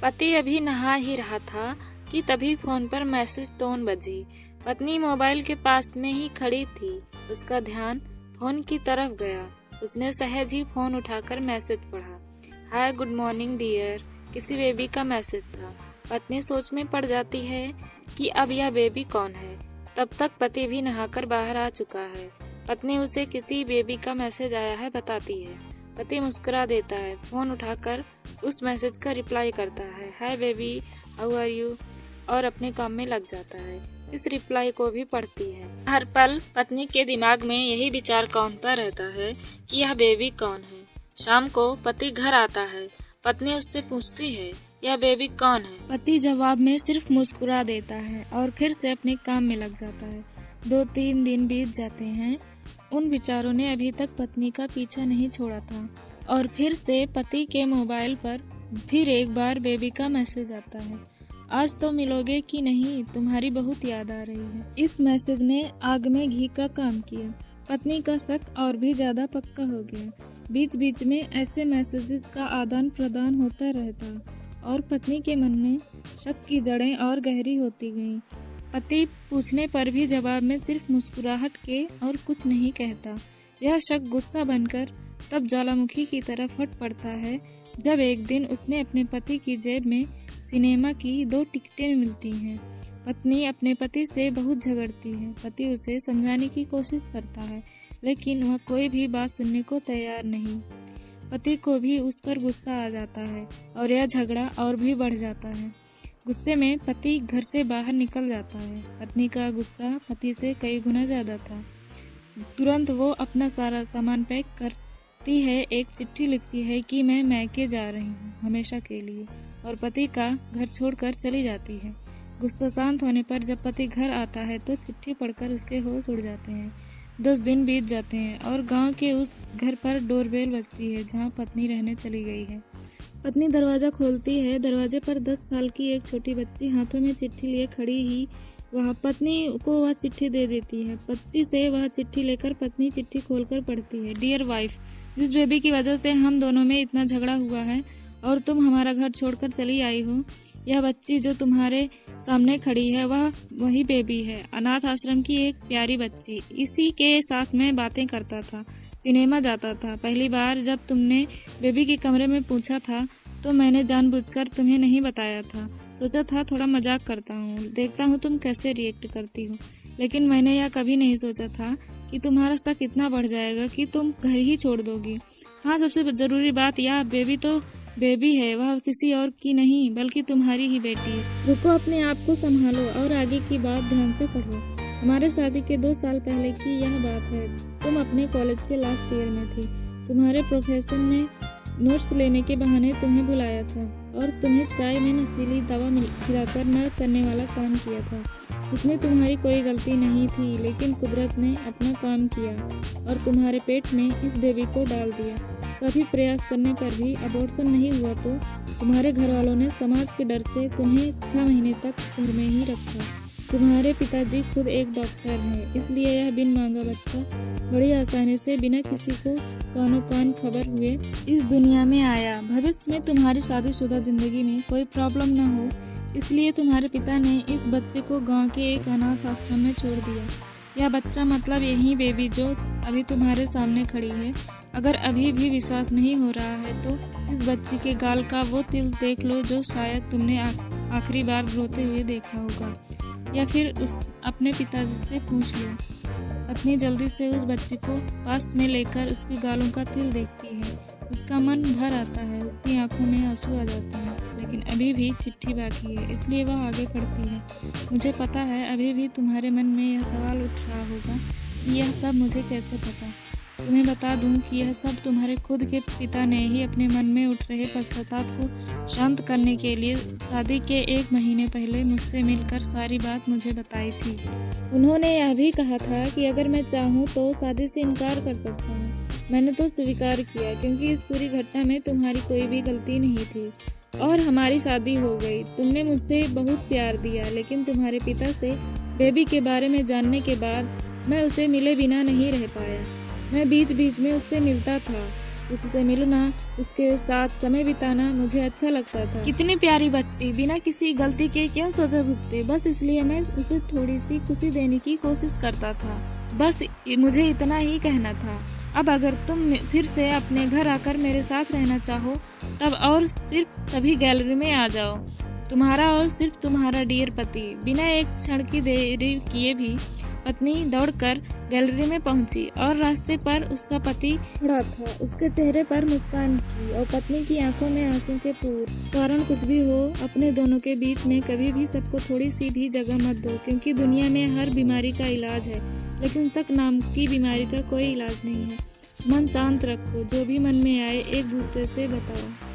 पति अभी नहा ही रहा था कि तभी फोन पर मैसेज टोन बजी। पत्नी मोबाइल के पास में ही खड़ी थी। उसका ध्यान फोन की तरफ गया। उसने सहज ही फोन उठाकर मैसेज पढ़ा। हाय गुड मॉर्निंग डियर, किसी बेबी का मैसेज था। पत्नी सोच में पड़ जाती है कि अब यह बेबी कौन है। तब तक पति भी नहाकर बाहर आ चुका है। पत्नी उसे किसी बेबी का मैसेज आया है बताती है। पति मुस्कुरा देता है, फोन उठाकर उस मैसेज का रिप्लाई करता है, hi baby how are you, और अपने काम में लग जाता है। इस रिप्लाई को भी पढ़ती है। हर पल पत्नी के दिमाग में यही विचार कौंधता रहता है कि यह बेबी कौन है। शाम को पति घर आता है। पत्नी उससे पूछती है, यह बेबी कौन है। पति जवाब में सिर्फ मुस्कुरा देता है और फिर से अपने काम में लग जाता है। 2-3 दिन बीत जाते हैं। उन विचारों ने अभी तक पत्नी का पीछा नहीं छोड़ा था और फिर से पति के मोबाइल पर फिर एक बार बेबी का मैसेज आता है, आज तो मिलोगे कि नहीं, तुम्हारी बहुत याद आ रही है। इस मैसेज ने आग में घी का काम किया। पत्नी का शक और भी ज्यादा पक्का हो गया। बीच बीच में ऐसे मैसेजेस का आदान प्रदान होता रहता और पत्नी के मन में शक की जड़ें और गहरी होती गईं। पति पूछने पर भी जवाब में सिर्फ मुस्कुराहट के और कुछ नहीं कहता। यह शक गुस्सा बनकर तब ज्वालामुखी की तरफ फट पड़ता है जब एक दिन उसने अपने पति की जेब में सिनेमा की 2 टिकटें मिलती हैं। पत्नी अपने पति से बहुत झगड़ती है। पति उसे समझाने की कोशिश करता है लेकिन वह कोई भी बात सुनने को तैयार नहीं। पति को भी उस पर गुस्सा आ जाता है और यह झगड़ा और भी बढ़ जाता है। गुस्से में पति घर से बाहर निकल जाता है। पत्नी का गुस्सा पति से कई गुना ज्यादा था। तुरंत वो अपना सारा सामान पैक करती है, एक चिट्ठी लिखती है कि मैं मैके जा रही हूँ हमेशा के लिए, और पति का घर छोड़कर चली जाती है। गुस्सा शांत होने पर जब पति घर आता है तो चिट्ठी पढ़कर उसके होश उड़ जाते हैं। 10 दिन बीत जाते हैं और गांव के उस घर पर डोरबेल बजती है जहां पत्नी रहने चली गई है। पत्नी दरवाजा खोलती है। दरवाजे पर 10 साल की एक छोटी बच्ची हाथों में चिट्ठी लिए खड़ी ही वह पत्नी को वह चिट्ठी दे देती है। बच्ची से वह चिट्ठी लेकर पत्नी चिट्ठी खोलकर पढ़ती है, डियर वाइफ, जिस बेबी की वजह से हम दोनों में इतना झगड़ा हुआ है और तुम हमारा घर छोड़कर चली आई हो, यह बच्ची जो तुम्हारे सामने खड़ी है वह वही बेबी है, अनाथ आश्रम की एक प्यारी बच्ची। इसी के साथ मैं बातें करता था, सिनेमा जाता था। पहली बार जब तुमने बेबी के कमरे में पूछा था तो मैंने जानबूझकर तुम्हें नहीं बताया था। सोचा था थोड़ा मजाक करता हूँ, देखता हूँ तुम कैसे रिएक्ट करती हो। लेकिन मैंने यह कभी नहीं सोचा था कि तुम्हारा शक इतना बढ़ जाएगा कि तुम घर ही छोड़ दोगी। हाँ, सबसे जरूरी बात, यह बेबी तो बेबी है, वह किसी और की नहीं बल्कि तुम्हारी ही बेटी है। रुको, अपने आप को संभालो और आगे की बात ध्यान से पढ़ो। हमारे शादी के 2 साल पहले की यह बात है। तुम अपने कॉलेज के लास्ट ईयर में थी। तुम्हारे प्रोफेसर ने नोट्स लेने के बहाने तुम्हें बुलाया था और तुम्हें चाय में नशीली दवा खिलाकर न करने वाला काम किया था। इसमें तुम्हारी कोई गलती नहीं थी, लेकिन कुदरत ने अपना काम किया और तुम्हारे पेट में इस बेबी को डाल दिया। काफी प्रयास करने पर भी अबॉर्शन नहीं हुआ तो तुम्हारे घर वालों ने समाज के डर से तुम्हें 6 महीने तक घर में ही रखा। तुम्हारे पिताजी खुद एक डॉक्टर हैं, इसलिए यह बिन मांगा बच्चा बड़ी आसानी से बिना किसी को कानों कान खबर हुए इस दुनिया में आया। भविष्य में तुम्हारी शादीशुदा जिंदगी में कोई प्रॉब्लम न हो, इसलिए तुम्हारे पिता ने इस बच्चे को गांव के एक अनाथ आश्रम में छोड़ दिया। यह बच्चा मतलब यही बेबी जो अभी तुम्हारे सामने खड़ी है। अगर अभी भी विश्वास नहीं हो रहा है तो इस बच्ची के गाल का वो तिल देख लो जो शायद तुमने आखिरी बार रोते हुए देखा होगा, या फिर अपने पिताजी से पूछ लो। पत्नी जल्दी से उस बच्चे को पास में लेकर उसके गालों का तिल देखती है। उसका मन भर आता है, उसकी आंखों में आंसू आ जाते हैं, लेकिन अभी भी चिट्ठी बाकी है, इसलिए वह आगे पढ़ती है। मुझे पता है अभी भी तुम्हारे मन में यह सवाल उठ रहा होगा कि यह सब मुझे कैसे पता। तुम्हें बता दूं कि यह सब तुम्हारे खुद के पिता ने ही अपने मन में उठ रहे पश्चाताप को शांत करने के लिए शादी के 1 महीने पहले मुझसे मिलकर सारी बात मुझे बताई थी। उन्होंने यह भी कहा था कि अगर मैं चाहूँ तो शादी से इनकार कर सकता हूँ। मैंने तो स्वीकार किया क्योंकि इस पूरी घटना में तुम्हारी कोई भी गलती नहीं थी और हमारी शादी हो गई। तुमने मुझसे बहुत प्यार दिया, लेकिन तुम्हारे पिता से बेबी के बारे में जानने के बाद मैं उसे मिले बिना नहीं रह पाया। मैं बीच बीच में उससे मिलता था उससे मिलना, उसके साथ समय बिताना मुझे अच्छा लगता था। कितनी प्यारी बच्ची, बिना किसी गलती के क्यों सजा भुगते? बस इसलिए मैं उसे थोड़ी सी खुशी देने की कोशिश करता था। बस मुझे इतना ही कहना था। अब अगर तुम फिर से अपने घर आकर मेरे साथ रहना चाहो तब और सिर्फ तभी गैलरी में आ जाओ। तुम्हारा और सिर्फ तुम्हारा डियर पति। बिना एक क्षण की देरी किए भी पत्नी दौड़कर गैलरी में पहुंची और रास्ते पर उसका पति खड़ा था। उसके चेहरे पर मुस्कान थी और पत्नी की आंखों में आंसू के पूर। कारण कुछ भी हो, अपने दोनों के बीच में कभी भी सबको थोड़ी सी भी जगह मत दो, क्योंकि दुनिया में हर बीमारी का इलाज है, लेकिन शक नाम की बीमारी का कोई इलाज नहीं है। मन शांत रखो, जो भी मन में आए एक दूसरे से बताओ।